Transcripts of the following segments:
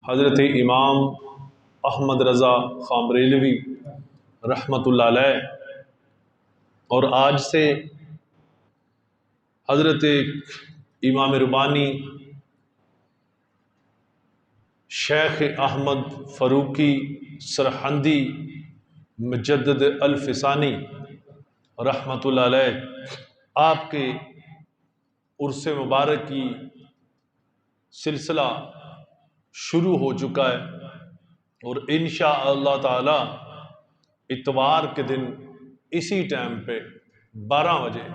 حضرت امام احمد رضا خان بریلوی رحمۃ اللہ علیہ، اور آج سے حضرت امام ربانی شیخ احمد فاروقی سرہندی مجدد الفسانی رحمۃ اللہ علیہ آپ کے عرس مبارک کی سلسلہ شروع ہو چکا ہے، اور انشاء اللہ تعالی اتوار کے دن اسی ٹائم پہ 12 بجے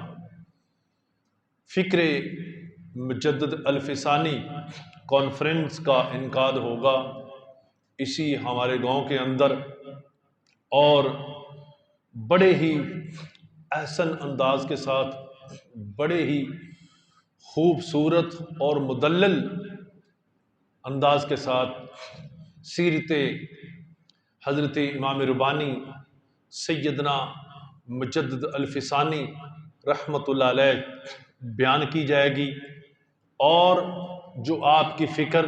فکر مجدد الفسانی کانفرنس کا انعقاد ہوگا اسی ہمارے گاؤں کے اندر، اور بڑے ہی احسن انداز کے ساتھ، بڑے ہی خوبصورت اور مدلل انداز کے ساتھ سیرت حضرت امام ربانی سیدنا مجدد الفسانی رحمۃ اللہ علیہ بیان کی جائے گی، اور جو آپ کی فکر،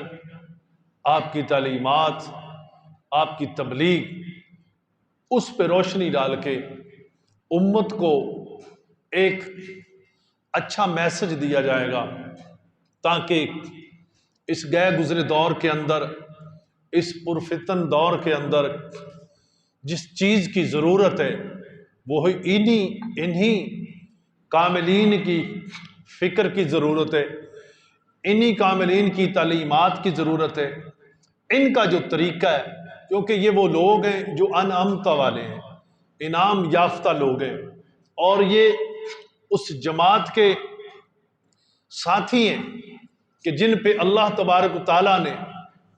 آپ کی تعلیمات، آپ کی تبلیغ، اس پہ روشنی ڈال کے امت کو ایک اچھا میسج دیا جائے گا، تاکہ اس گئے گزرے دور کے اندر، اس پرفتن دور کے اندر جس چیز کی ضرورت ہے وہ انہی کاملین کی فکر کی ضرورت ہے، انہی کاملین کی تعلیمات کی ضرورت ہے، ان کا جو طریقہ ہے، کیونکہ یہ وہ لوگ ہیں جو انعمتا والے ہیں، انعام یافتہ لوگ ہیں، اور یہ اس جماعت کے ساتھی ہیں کہ جن پہ اللہ تبارک و تعالیٰ نے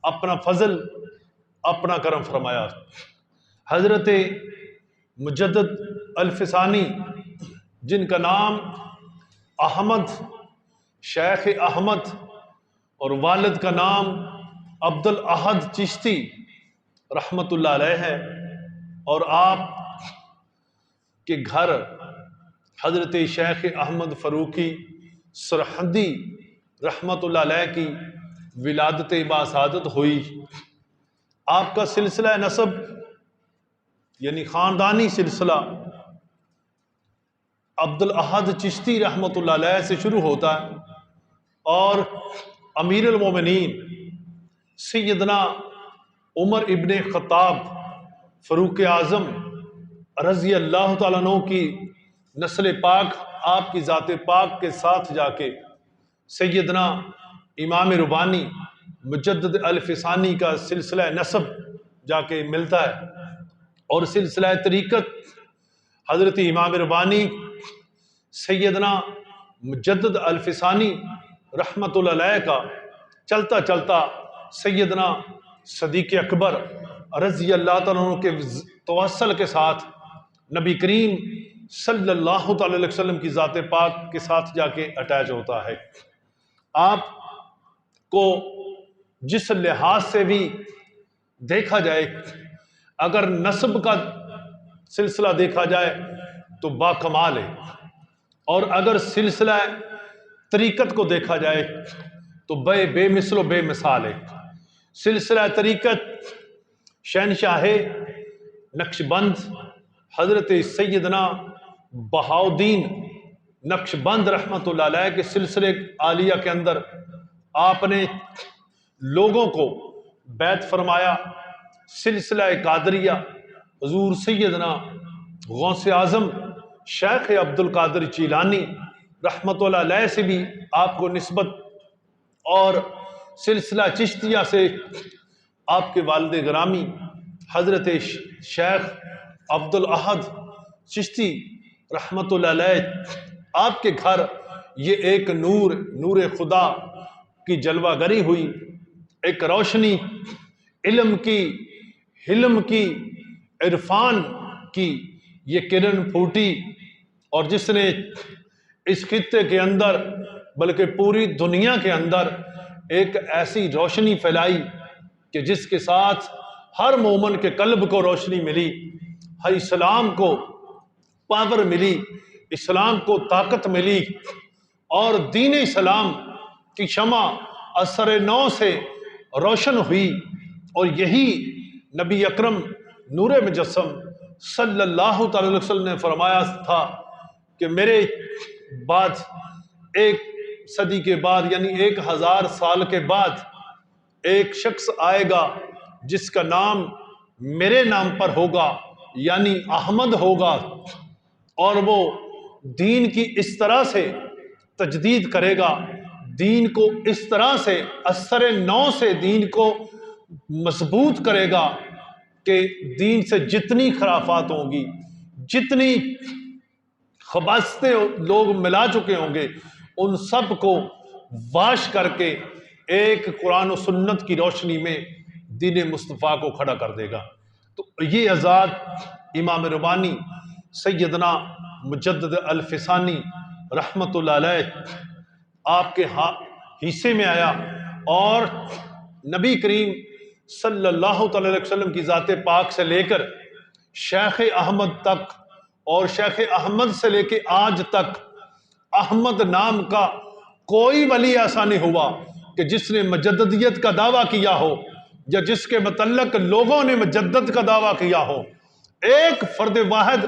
اپنا فضل، اپنا کرم فرمایا۔ حضرت مجدد الفسانی، جن کا نام احمد، شیخ احمد، اور والد کا نام عبد الاحد چشتی رحمۃ اللہ علیہ ہے، اور آپ کے گھر حضرت شیخ احمد فاروقی سرہندی رحمۃ اللہ علیہ کی ولادت باسعادت ہوئی۔ آپ کا سلسلہ نسب یعنی خاندانی سلسلہ عبد الاحد چشتی رحمۃ اللہ علیہ سے شروع ہوتا ہے، اور امیر المومنین سیدنا عمر ابن خطاب فاروق اعظم رضی اللہ تعالیٰ عنہ کی نسل پاک، آپ کی ذات پاک کے ساتھ جا کے سیدنا امام ربانی مجدد الفسانی کا سلسلہ نسب جا کے ملتا ہے، اور سلسلہ طریقت حضرت امام ربانی سیدنا مجدد الفسانی رحمۃ اللہ علیہ کا چلتا چلتا سیدنا صدیق اکبر رضی اللہ تعالیٰ عنہ کے توسل کے ساتھ نبی کریم صلی اللہ تعالی علیہ وسلم کی ذات پاک کے ساتھ جا کے اٹیچ ہوتا ہے۔ آپ کو جس لحاظ سے بھی دیکھا جائے، اگر نسب کا سلسلہ دیکھا جائے تو با کمال ہے، اور اگر سلسلہ طریقت کو دیکھا جائے تو بے مثل و بے مثال ہے۔ سلسلہ طریقت شہنشاہ نقش بند حضرت سیدنا بہاؤدین نقش بند رحمۃ اللہ علیہ کے سلسلے عالیہ کے اندر آپ نے لوگوں کو بیعت فرمایا۔ سلسلہ قادریہ حضور سیدنا غوث اعظم شیخ عبد القادر جیلانی رحمۃ اللہ علیہ سے بھی آپ کو نسبت، اور سلسلہ چشتیہ سے آپ کے والد گرامی حضرت شیخ عبد الاحد چشتی رحمۃ اللہ علیہ، آپ کے گھر یہ ایک نور خدا کی جلوہ گری ہوئی، ایک روشنی علم کی، حلم کی، عرفان کی یہ کرن پھوٹی، اور جس نے اس خطے کے اندر بلکہ پوری دنیا کے اندر ایک ایسی روشنی پھیلائی کہ جس کے ساتھ ہر مومن کے قلب کو روشنی ملی، ہر اسلام کو پاور ملی، اسلام کو طاقت ملی، اور دین اسلام کی شمع اثر نو سے روشن ہوئی، اور یہی نبی اکرم نور مجسم صلی اللہ تعالی علیہ وسلم نے فرمایا تھا کہ میرے بعد 1 صدی کے بعد یعنی 1000 سال کے بعد ایک شخص آئے گا جس کا نام میرے نام پر ہوگا یعنی احمد ہوگا، اور وہ دین کی اس طرح سے تجدید کرے گا، دین کو اس طرح سے اثر نو سے دین کو مضبوط کرے گا کہ دین سے جتنی خرافات ہوں گی، جتنی خباثتیں لوگ ملا چکے ہوں گے، ان سب کو واش کر کے ایک قرآن و سنت کی روشنی میں دین مصطفیٰ کو کھڑا کر دے گا۔ تو یہ آزاد امام ربانی سیدنا مجدد الفسانی رحمت اللہ علیہ آپ کے حصے میں آیا، اور نبی کریم صلی اللہ تعالی علیہ وسلم کی ذات پاک سے لے کر شیخ احمد تک، اور شیخ احمد سے لے کے آج تک احمد نام کا کوئی ولی ایسا نہیں ہوا کہ جس نے مجددیت کا دعویٰ کیا ہو یا جس کے متعلق لوگوں نے مجدد کا دعویٰ کیا ہو۔ ایک فرد واحد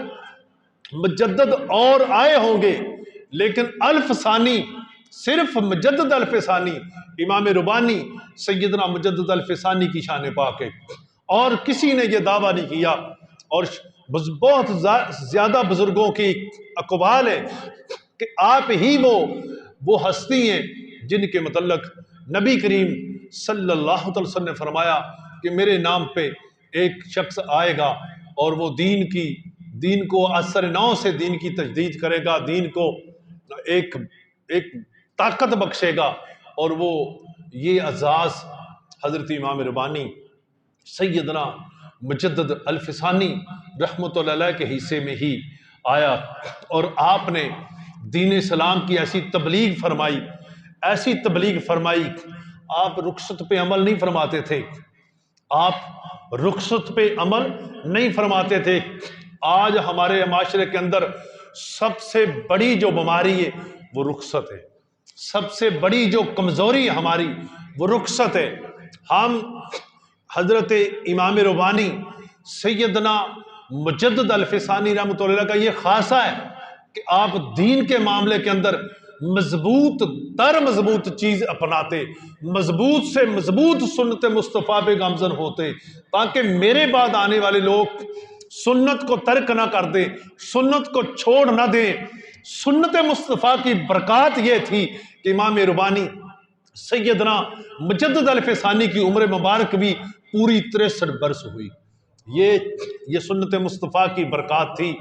مجدد اور آئے ہوں گے، لیکن الف ثانی صرف مجدد الف ثانی امام ربانی سیدنا مجدد الف ثانی کی شان پاک ہے، اور کسی نے یہ دعویٰ نہیں کیا۔ اور بہت زیادہ بزرگوں کی اقوال ہے کہ آپ ہی وہ ہستی ہیں جن کے متعلق نبی کریم صلی اللہ علیہ وسلم نے فرمایا کہ میرے نام پہ ایک شخص آئے گا اور وہ دین کو اثر نو سے دین کی تجدید کرے گا، دین کو ایک طاقت بخشے گا، اور وہ یہ اعزاز حضرت امام ربانی سیدنا مجدد الفسانی رحمت اللہ علیہ کے حصے میں ہی آیا، اور آپ نے دین اسلام کی ایسی تبلیغ فرمائی۔ آپ رخصت پہ عمل نہیں فرماتے تھے، آپ رخصت پہ عمل نہیں فرماتے تھے۔ آج ہمارے معاشرے کے اندر سب سے بڑی جو بیماری ہے وہ رخصت ہے، سب سے بڑی جو کمزوری ہے ہماری وہ رخصت ہے۔ ہم حضرت امام ربانی سیدنا مجدد الفسانی رحمۃ اللہ علیہ کا یہ خاصہ ہے کہ آپ دین کے معاملے کے اندر مضبوط چیز اپناتے، مضبوط سے مضبوط سنت مصطفیٰ پہ گامزن ہوتے، تاکہ میرے بعد آنے والے لوگ سنت کو ترک نہ کر دیں، سنت کو چھوڑ نہ دیں۔ سنت مصطفیٰ کی برکات یہ تھی کہ امام ربانی سیدنا مجدد الفسانی کی عمر مبارک بھی پوری 63 برس ہوئی۔ یہ سنت مصطفیٰ کی برکات تھی،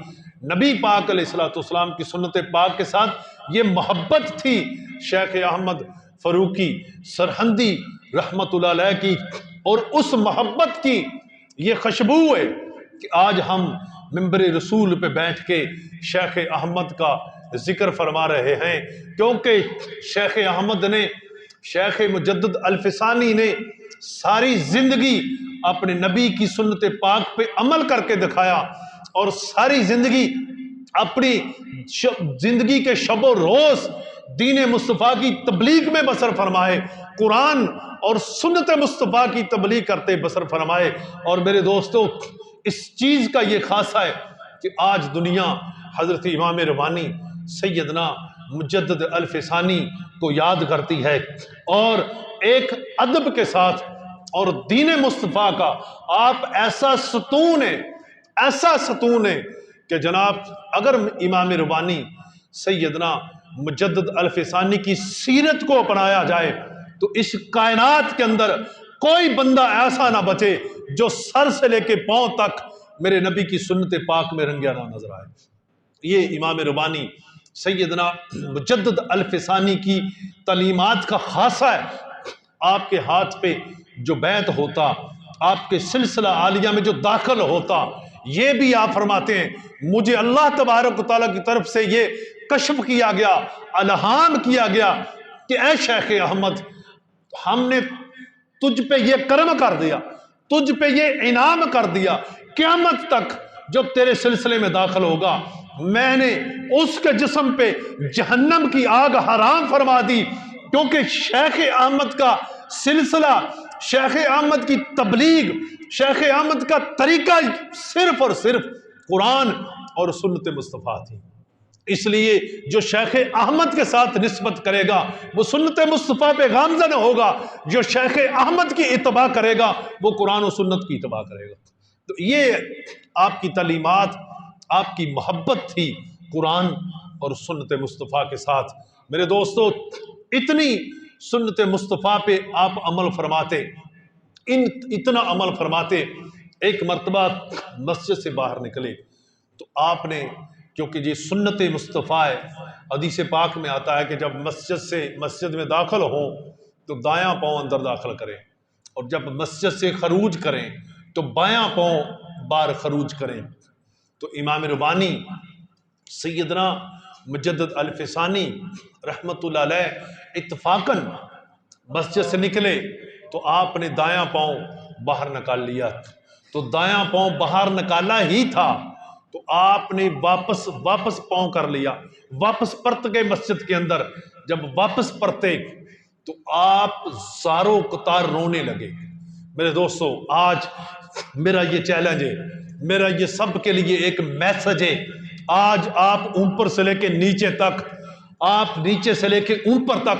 نبی پاک علیہ الصلوۃ والسلام کی سنت پاک کے ساتھ یہ محبت تھی شیخ احمد فروقی سرہندی رحمت اللہ علیہ کی، اور اس محبت کی یہ خوشبو ہے کہ آج ہم منبر رسول پہ بیٹھ کے شیخ احمد کا ذکر فرما رہے ہیں، کیونکہ شیخ احمد نے، شیخ مجدد الفسانی نے ساری زندگی اپنے نبی کی سنت پاک پہ عمل کر کے دکھایا، اور ساری زندگی اپنی زندگی کے شب و روز دین مصطفیٰ کی تبلیغ میں بسر فرمائے، قرآن اور سنت مصطفیٰ کی تبلیغ کرتے بسر فرمائے۔ اور میرے دوستو، اس چیز کا یہ خاصہ ہے کہ آج دنیا حضرت امام ربانی سیدنا مجدد الفسانی کو یاد کرتی ہے، اور ایک ادب کے ساتھ اور دین مصطفیٰ کا آپ ایسا ستون ہے کہ جناب اگر امام ربانی سیدنا مجدد الفسانی کی سیرت کو اپنایا جائے تو اس کائنات کے اندر کوئی بندہ ایسا نہ بچے جو سر سے لے کے پاؤں تک میرے نبی کی سنت پاک میں رنگیا نہ نظر آئے۔ یہ امام ربانی سیدنا مجدد الفسانی کی تعلیمات کا خاصہ ہے۔ آپ کے ہاتھ پہ جو بیعت ہوتا، آپ کے سلسلہ عالیہ میں جو داخل ہوتا، یہ بھی آپ فرماتے ہیں مجھے اللہ تبارک و تعالیٰ کی طرف سے یہ کشف کیا گیا، الہام کیا گیا کہ اے شیخ احمد، ہم نے تجھ پہ یہ کرم کر دیا، تجھ پہ یہ انعام کر دیا، قیامت تک جب تیرے سلسلے میں داخل ہوگا میں نے اس کے جسم پہ جہنم کی آگ حرام فرما دی، کیونکہ شیخ احمد کا سلسلہ شیخ احمد کی تبلیغ، شیخ احمد کا طریقہ صرف اور صرف قرآن اور سنت مصطفیٰ تھی۔ اس لیے جو شیخ احمد کے ساتھ نسبت کرے گا وہ سنت مصطفیٰ پہ گامزن ہوگا، جو شیخ احمد کی اتباع کرے گا وہ قرآن و سنت کی اتباع کرے گا۔ تو یہ آپ کی تعلیمات، آپ کی محبت تھی قرآن اور سنت مصطفیٰ کے ساتھ۔ میرے دوستو، اتنی سنت مصطفیٰ پہ آپ عمل فرماتے، اتنا عمل فرماتے، ایک مرتبہ مسجد سے باہر نکلے تو آپ نے، کیونکہ یہ سنت مصطفیٰ ہے، حدیث پاک میں آتا ہے کہ جب مسجد میں داخل ہوں تو دایاں پاؤں اندر داخل کریں، اور جب مسجد سے خروج کریں تو بایاں پاؤں باہر خروج کریں۔ تو امام ربانی سیدنا مجدد الفسانی رحمت اللہ علیہ اتفاقاً مسجد سے نکلے تو آپ نے دایاں پاؤں باہر نکال لیا، تو دایاں پاؤں باہر نکالا ہی تھا تو آپ نے واپس پاؤں کر لیا، واپس پرت گئے مسجد کے اندر۔ جب واپس پرتے تو آپ زاروں قطار رونے لگے۔ میرے دوستو، آج میرا یہ چیلنج ہے، میرا یہ سب کے لیے ایک میسج ہے۔ آج آپ اوپر سے لے کے نیچے تک، آپ نیچے سے لے کے اوپر تک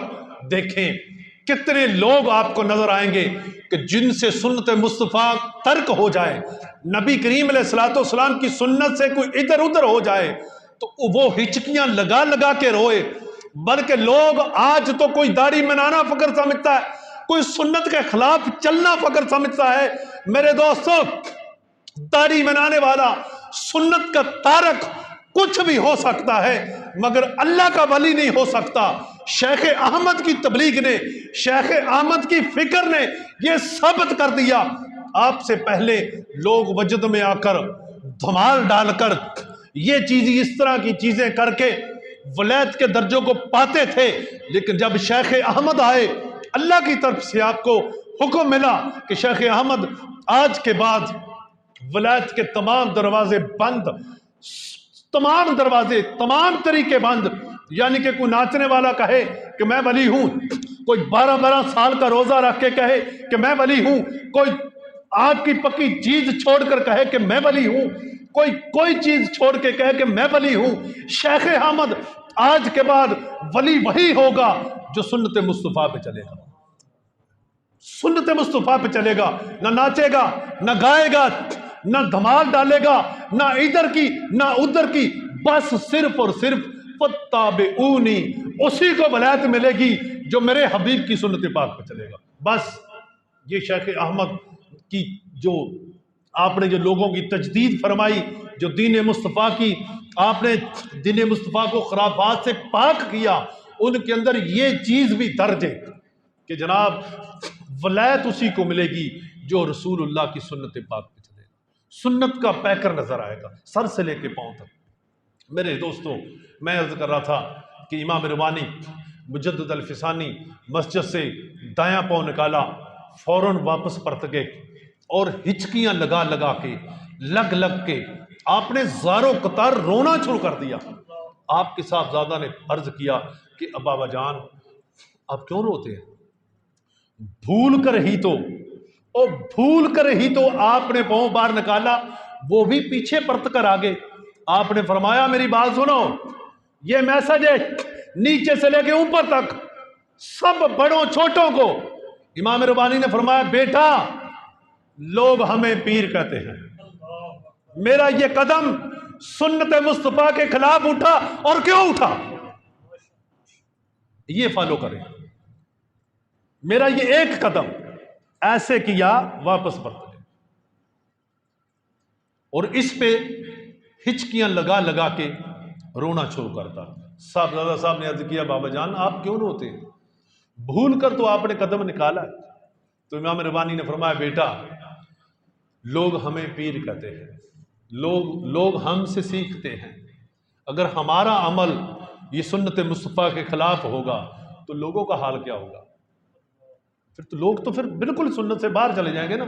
دیکھیں کتنے لوگ آپ کو نظر آئیں گے کہ جن سے سنت مصطفیٰ ترک ہو جائے، نبی کریم علیہ الصلوۃ والسلام کی سنت سے کوئی ادھر ادھر ہو جائے تو وہ ہچکیاں لگا لگا کے روئے۔ بلکہ لوگ آج تو کوئی داڑھی منانا فخر سمجھتا ہے، کوئی سنت کے خلاف چلنا فخر سمجھتا ہے۔ میرے دوستو، داڑھی منانے والا، سنت کا تارک کچھ بھی ہو سکتا ہے مگر اللہ کا ولی نہیں ہو سکتا۔ شیخ احمد کی تبلیغ نے، شیخ احمد کی فکر نے یہ ثابت کر دیا۔ آپ سے پہلے لوگ وجد میں آ کر دھمال ڈال کر یہ چیز، اس طرح کی چیزیں کر کے ولایت کے درجوں کو پاتے تھے، لیکن جب شیخ احمد آئے، اللہ کی طرف سے آپ کو حکم ملا کہ شیخ احمد آج کے بعد ولایت کے تمام دروازے بند، تمام دروازے، تمام طریقے بند۔ یعنی کہ کوئی ناچنے والا کہے کہ میں ولی ہوں، کوئی 12 سال کا روزہ رکھ کے کہے کہ میں ولی ہوں، کوئی آپ کی پکی چیز چھوڑ کر کہے کہ میں ولی ہوں، کوئی چیز چھوڑ کے کہے کہ میں ولی ہوں۔ شیخ احمد آج کے بعد ولی وہی ہوگا جو سنت مصطفیٰ پہ چلے گا، سنت مصطفیٰ پہ چلے گا، نہ ناچے گا، نہ گائے گا، نہ دھمال ڈالے گا، نہ ادھر کی نہ ادھر کی، بس صرف اور صرف فَاتَّبِعُونِی، اسی کو ولایت ملے گی جو میرے حبیب کی سنت پاک پہ چلے گا۔ بس یہ شیخ احمد کی جو آپ نے جو لوگوں کی تجدید فرمائی، جو دین مصطفیٰ کی آپ نے دین مصطفیٰ کو خرافات سے پاک کیا، ان کے اندر یہ چیز بھی درج ہے کہ جناب ولایت اسی کو ملے گی جو رسول اللہ کی سنت پاک پہ چلے گا، سنت کا پیکر نظر آئے گا سر سے لے کے پاؤں تک۔ میرے دوستو، میں عرض کر رہا تھا کہ امام ربانی مجدد الفسانی مسجد سے دایاں پاؤں نکالا، فوراً واپس پرت گئے اور ہچکیاں لگا لگا کے، لگ لگ کے آپ نے زاروں قطار رونا شروع کر دیا۔ آپ کے صاحبزادہ نے عرض کیا کہ بابا جان آپ کیوں روتے ہیں؟ بھول کر ہی تو آپ نے پاؤں باہر نکالا، وہ بھی پیچھے پرت کر آگے۔ آپ نے فرمایا میری بات سنو، یہ میسج ہے نیچے سے لے کے اوپر تک، سب بڑوں چھوٹوں کو۔ امام ربانی نے فرمایا بیٹا، لوگ ہمیں پیر کہتے ہیں، میرا یہ قدم سنت مصطفیٰ کے خلاف اٹھا، اور کیوں اٹھا یہ فالو کریں۔ میرا یہ ایک قدم ایسے کیا، واپس پرت گئے، اور اس پہ ہچکیاں لگا لگا کے رونا شروع کرتا۔ صاحبزادہ صاحب نے عرض کیا بابا جان آپ کیوں روتے ہیں؟ بھول کر تو آپ نے قدم نکالا ہے۔ تو امام ربانی نے فرمایا بیٹا، لوگ ہمیں پیر کہتے ہیں، لوگ ہم سے سیکھتے ہیں، اگر ہمارا عمل یہ سنت مصطفیٰ کے خلاف ہوگا تو لوگوں کا حال کیا ہوگا؟ پھر تو لوگ تو پھر بالکل سنت سے باہر چلے جائیں گے نا۔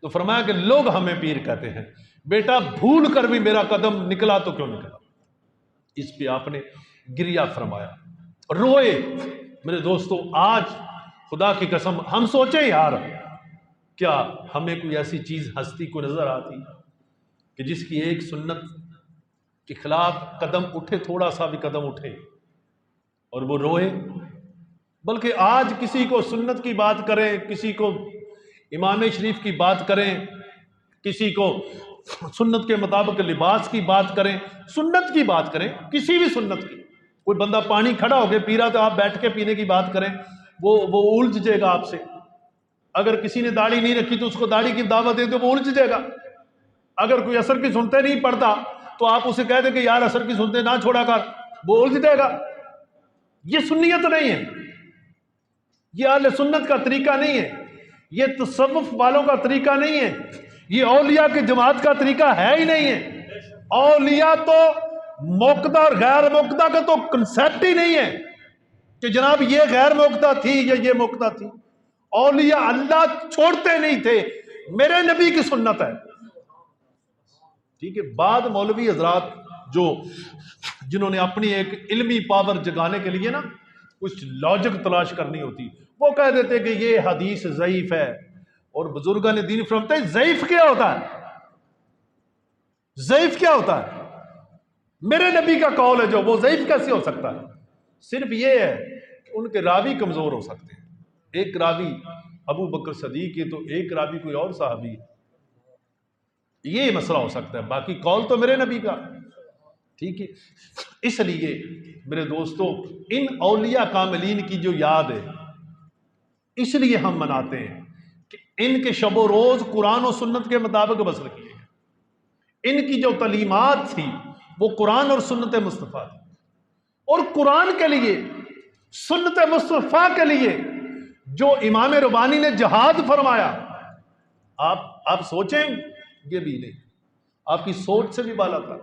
تو فرمایا کہ لوگ ہمیں پیر کہتے ہیں، بیٹا بھول کر بھی میرا قدم نکلا تو کیوں نکلا؟ اس پہ آپ نے گریہ فرمایا، روئے۔ میرے دوستو، آج خدا کی قسم ہم سوچیں یار، کیا ہمیں کوئی ایسی چیز ہستی کو نظر آتی کہ جس کی ایک سنت کے خلاف قدم اٹھے، تھوڑا سا بھی قدم اٹھے اور وہ روئے؟ بلکہ آج کسی کو سنت کی بات کریں، کسی کو امام شریف کی بات کریں، کسی کو سنت کے مطابق لباس کی بات کریں، سنت کی بات کریں، کسی بھی سنت کی، کوئی بندہ پانی کھڑا ہو کے پی رہا تو آپ بیٹھ کے پینے کی بات کریں، وہ الجھ جائے گا آپ سے۔ اگر کسی نے داڑھی نہیں رکھی تو اس کو داڑھی کی دعوت دیں تو وہ الجھ جائے گا۔ اگر کوئی عصر کی سنتے نہیں پڑھتا تو آپ اسے کہہ دیں کہ یار عصر کی سنتے نہ چھوڑا کر، وہ الجھ جائے گا۔ یہ سنیت نہیں ہے، یہ اہل سنت کا طریقہ نہیں ہے، یہ تصوف والوں کا طریقہ نہیں ہے، یہ اولیاء کی جماعت کا طریقہ ہے ہی نہیں ہے۔ اولیاء تو موقدہ اور غیر موقدہ کا تو کنسیپٹ ہی نہیں ہے کہ جناب یہ غیر موقدہ تھی یا یہ موقدہ تھی۔ اولیاء اللہ چھوڑتے نہیں تھے، میرے نبی کی سنت ہے۔ ٹھیک ہے، بعد مولوی حضرات جنہوں نے اپنی ایک علمی پاور جگانے کے لیے نا کچھ لاجک تلاش کرنی ہوتی، وہ کہہ دیتے کہ یہ حدیث ضعیف ہے، اور بزرگان دین فرماتے ہیں ضعیف کیا ہوتا ہے؟ ضعیف کیا ہوتا ہے؟ میرے نبی کا قول ہے جو، وہ ضعیف کیسے ہو سکتا ہے؟ صرف یہ ہے کہ ان کے راوی کمزور ہو سکتے ہیں، ایک راوی ابو بکر صدیق ہے تو ایک راوی کوئی اور صحابی ہے، یہ مسئلہ ہو سکتا ہے، باقی قول تو میرے نبی کا۔ ٹھیک ہے، اس لیے میرے دوستو ان اولیاء کاملین کی جو یاد ہے اس لیے ہم مناتے ہیں کہ ان کے شب و روز قرآن و سنت کے مطابق بسر کیے گئے، ان کی جو تعلیمات تھی وہ قرآن اور سنت مصطفیٰ تھی، اور قرآن کے لیے، سنت مصطفیٰ کے لیے جو امام ربانی نے جہاد فرمایا، آپ سوچیں، یہ بھی نہیں، آپ کی سوچ سے بھی بالا تھا۔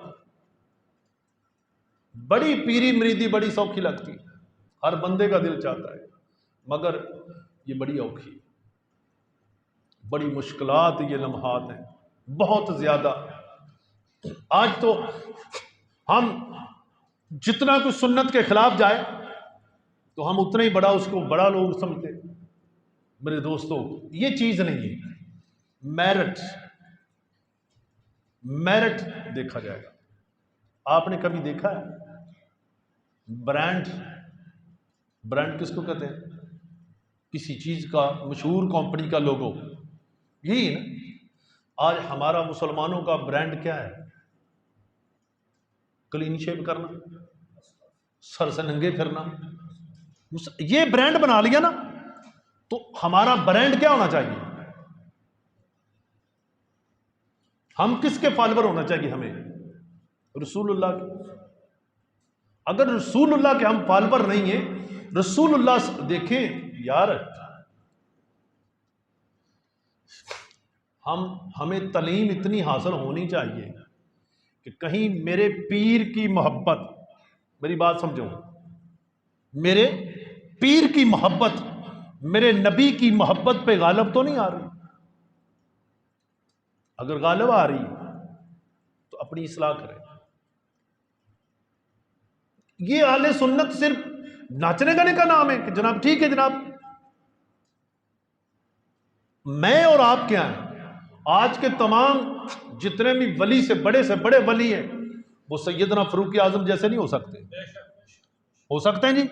بڑی پیری مریدی بڑی سوکھی لگتی، ہر بندے کا دل چاہتا ہے، مگر یہ بڑی اوکھی، بڑی مشکلات یہ لمحات ہیں، بہت زیادہ۔ آج تو ہم جتنا کچھ سنت کے خلاف جائے تو ہم اتنا ہی بڑا اس کو بڑا لوگ سمجھتے ہیں۔ میرے دوستو یہ چیز نہیں ہے، میرٹ دیکھا جائے گا۔ آپ نے کبھی دیکھا ہے برانڈ کس کو کہتے ہیں؟ کسی چیز کا مشہور کمپنی کا لوگو، یہی ہے نا۔ آج ہمارا مسلمانوں کا برانڈ کیا ہے؟ کلین شیو کرنا، سر سے ننگے پھرنا، یہ برانڈ بنا لیا نا، تو ہمارا برانڈ کیا ہونا چاہیے؟ ہم کس کے فالوور ہونا چاہیے؟ ہمیں رسول اللہ کے۔ اگر رسول اللہ کے ہم فالوور نہیں ہیں، رسول اللہ دیکھیں یار، ہمیں تعلیم اتنی حاصل ہونی چاہیے کہ کہیں میرے پیر کی محبت، میری بات سمجھو، میرے پیر کی محبت میرے نبی کی محبت پہ غالب تو نہیں آ رہی؟ اگر غالب آ رہی تو اپنی اصلاح کرے۔ یہ اہل سنت صرف ناچنے گانے کا نام ہے کہ جناب ٹھیک ہے جناب، میں اور آپ کیا ہیں؟ آج کے تمام جتنے بھی ولی سے بڑے ولی ہیں وہ سیدنا فاروق اعظم جیسے نہیں ہو سکتے۔ ہو سکتے ہیں جی؟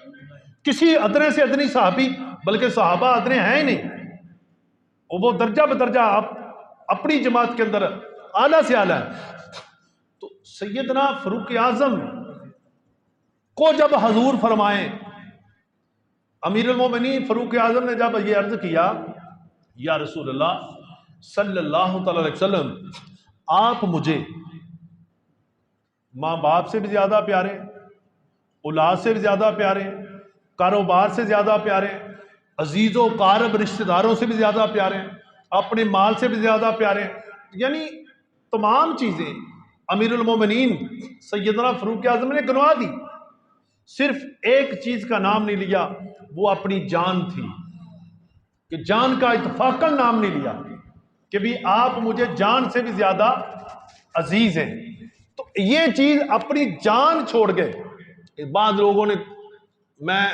کسی ادنے سے ادنی صحابی، بلکہ صحابہ ادنے ہیں ہی نہیں، وہ درجہ بدرجہ آپ اپنی جماعت کے اندر اعلیٰ سے اعلیٰ ہے۔ تو سیدنا فاروق اعظم کو جب حضور فرمائیں، امیر المومنین فاروق اعظم نے جب یہ عرض کیا، یا رسول اللہ صلی اللہ تعالی علیہ وسلم، آپ مجھے ماں باپ سے بھی زیادہ پیارے، اولاد سے بھی زیادہ پیارے، کاروبار سے زیادہ پیارے، عزیز و قارب رشتہ داروں سے بھی زیادہ پیارے، اپنے مال سے بھی زیادہ پیارے، یعنی تمام چیزیں امیر المومنین سیدنا فاروق اعظم نے گنوا دی۔ صرف ایک چیز کا نام نہیں لیا، وہ اپنی جان تھی، کہ جان کا اتفاقاً نام نہیں لیا کہ بھی آپ مجھے جان سے بھی زیادہ عزیز ہیں۔ تو یہ چیز اپنی جان چھوڑ گئے۔ بعض لوگوں نے، میں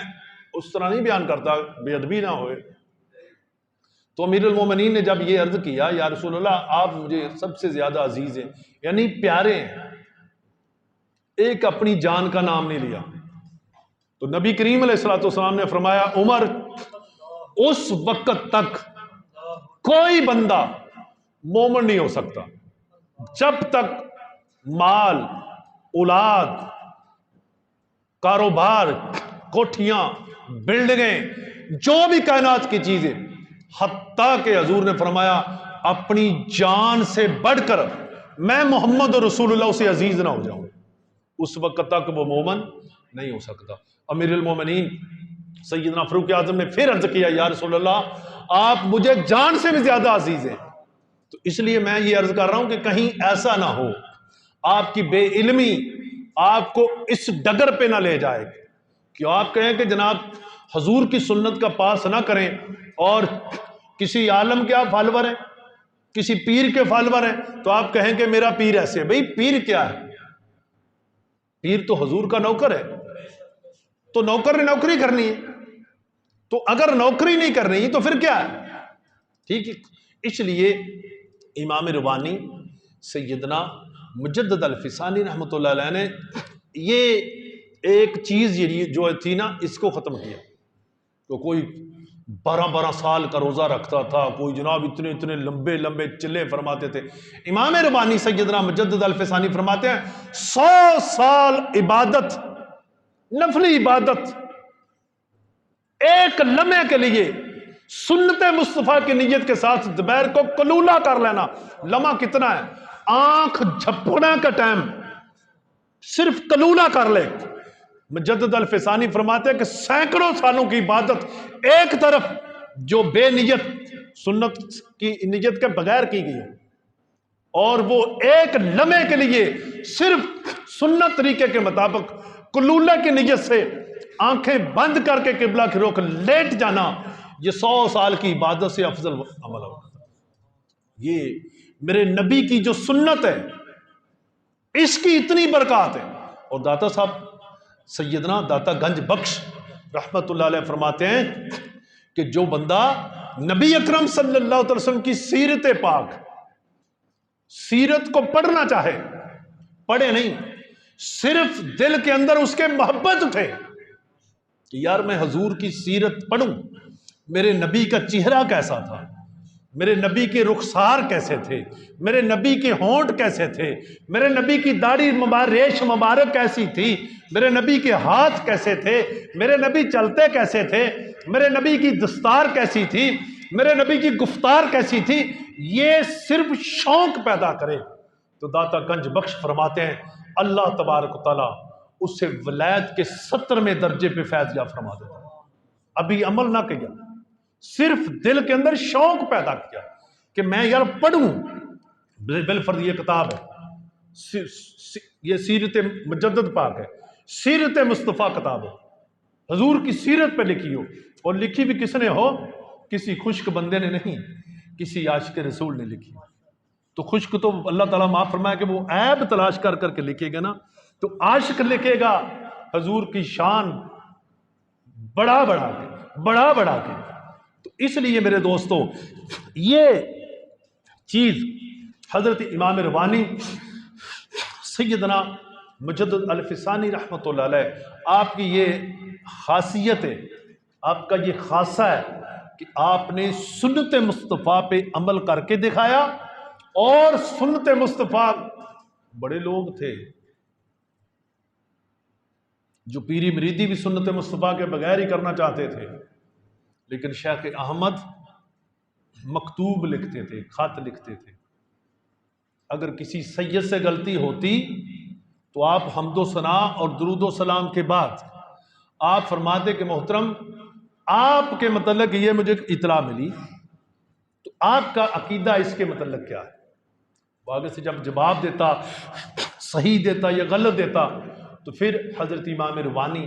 اس طرح نہیں بیان کرتا بے ادبی نہ ہوئے، تو امیر المومنین نے جب یہ عرض کیا یا رسول اللہ آپ مجھے سب سے زیادہ عزیز ہیں، یعنی پیارے ہیں، ایک اپنی جان کا نام نہیں لیا، تو نبی کریم علیہ الصلوۃ والسلام نے فرمایا عمر اس وقت تک کوئی بندہ مومن نہیں ہو سکتا جب تک مال، اولاد، کاروبار، کوٹھیاں، بلڈنگیں، جو بھی کائنات کی چیزیں، حتیٰ کہ حضور نے فرمایا اپنی جان سے بڑھ کر میں محمد رسول اللہ سے عزیز نہ ہو جاؤں، اس وقت تک وہ مومن نہیں ہو سکتا۔ امیر المومنین سیدنا فاروق اعظم نے پھر عرض کیا یا رسول اللہ آپ مجھے جان سے بھی زیادہ عزیز ہیں، تو اس لیے میں یہ عرض کر رہا ہوں کہ کہیں ایسا نہ ہو آپ کی بے علمی آپ کو اس ڈگر پہ نہ لے جائے کہ آپ کہیں کہ جناب حضور کی سنت کا پاس نہ کریں اور کسی عالم کے آپ فالور ہیں، کسی پیر کے فالور ہیں، تو آپ کہیں کہ میرا پیر ایسے ہے۔ بھئی پیر کیا ہے؟ پیر تو حضور کا نوکر ہے، تو نوکر نے نوکری کرنی ہے، تو اگر نوکری نہیں کرنی تو پھر کیا ہے؟ ٹھیک ہے، اس لیے امام ربانی سیدنا مجدد الفسانی رحمۃ اللہ علیہ نے یہ ایک چیز جو تھی نا اس کو ختم کیا۔ تو کوئی 12 سال کا روزہ رکھتا تھا، کوئی جناب اتنے لمبے لمبے چلے فرماتے تھے۔ امام ربانی سیدنا مجدد الفسانی فرماتے ہیں 100 سال عبادت، نفلی عبادت، ایک لمحے کے لیے سنت مصطفیٰ کی نیت کے ساتھ دوپہر کو قلولہ کر لینا، لمحہ کتنا ہے؟ آنکھ جھپکنے کا ٹائم، صرف قلولہ کر لے۔ مجدد الفسانی فرماتے ہیں کہ سینکڑوں سالوں کی عبادت ایک طرف جو بے نیت سنت کی نیت کے بغیر کی گئی اور وہ ایک لمحے کے لیے صرف سنت طریقے کے مطابق قلولہ کی نیت سے آنکھیں بند کر کے قبلہ کی رخ لیٹ جانا، یہ 100 سال کی عبادت سے افضل عمل ہوتا ہے۔ یہ میرے نبی کی جو سنت ہے اس کی اتنی برکات ہے۔ اور داتا صاحب سیدنا داتا گنج بخش رحمت اللہ علیہ فرماتے ہیں کہ جو بندہ نبی اکرم صلی اللہ علیہ وسلم کی سیرت پاک، سیرت کو پڑھنا چاہے، پڑھے نہیں، صرف دل کے اندر اس کے محبت اٹھے کہ یار میں حضور کی سیرت پڑھوں، میرے نبی کا چہرہ کیسا تھا، میرے نبی کے رخسار کیسے تھے، میرے نبی کے ہونٹ کیسے تھے، میرے نبی کی داڑھی ریش مبارک کیسی تھی، میرے نبی کے ہاتھ کیسے تھے، میرے نبی چلتے کیسے تھے، میرے نبی کی دستار کیسی تھی، میرے نبی کی گفتار کیسی تھی، یہ صرف شوق پیدا کرے تو داتا گنج بخش فرماتے ہیں اللہ تبارک و تعالیٰ اس سے ولایت کے 70ویں درجے پہ فیض یا فرما دیتا ہے۔ ابھی عمل نہ کیا، صرف دل کے اندر شوق پیدا کیا کہ میں یار پڑھوں، بالفرض یہ کتاب ہے، یہ سیرت مجدد پاک ہے، سیرت مصطفیٰ کتاب ہے، حضور کی سیرت پہ لکھی ہو، اور لکھی بھی کس نے ہو؟ کسی خشک بندے نے نہیں، کسی عاشق رسول نے لکھی۔ تو خشک تو اللہ تعالیٰ معاف فرمائے کہ وہ عیب تلاش کر کر کے لکھے گا نا، تو عاشق لکھے گا حضور کی شان بڑا بڑا کے۔ تو اس لیے میرے دوستو یہ چیز حضرت امام ربانی سیدنا مجدد الفسانی رحمۃ اللہ علیہ آپ کی یہ خاصیت ہے، آپ کا یہ خاصہ ہے کہ آپ نے سنت مصطفیٰ پہ عمل کر کے دکھایا، اور سنت مصطفیٰ بڑے لوگ تھے جو پیری مریدی بھی سنت مصطفیٰ کے بغیر ہی کرنا چاہتے تھے، لیکن شیخ احمد مکتوب لکھتے تھے، خط لکھتے تھے، اگر کسی سید سے غلطی ہوتی تو آپ حمد و ثنا اور درود و سلام کے بعد آپ فرماتے کہ محترم آپ کے متعلق یہ مجھے اطلاع ملی، تو آپ کا عقیدہ اس کے متعلق کیا ہے؟ وہ آگے سے جب جواب دیتا، صحیح دیتا یا غلط دیتا، تو پھر حضرت امام ربانی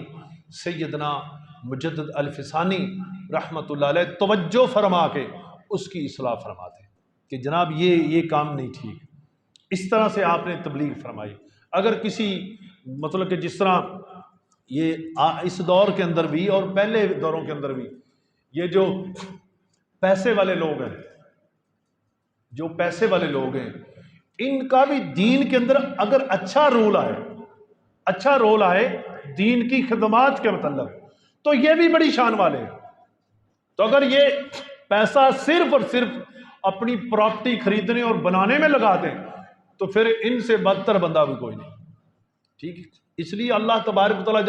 سیدنا مجدد الفسانی رحمت اللہ علیہ توجہ فرما کے اس کی اصلاح فرماتے کہ جناب یہ کام نہیں ٹھیک، اس طرح سے آپ نے تبلیغ فرمائی۔ اگر کسی مطلب کہ جس طرح یہ اس دور کے اندر بھی اور پہلے دوروں کے اندر بھی یہ جو پیسے والے لوگ ہیں، جو پیسے والے لوگ ہیں، ان کا بھی دین کے اندر اگر اچھا رول آئے دین کی خدمات کے متعلق، تو یہ بھی بڑی شان والے ہیں۔ تو اگر یہ پیسہ صرف اور صرف اپنی پراپرٹی خریدنے اور بنانے میں لگا دیں تو پھر ان سے بدتر بندہ بھی کوئی نہیں، ٹھیک ہے۔ اس لیے اللہ تبارک و تعالیٰ جب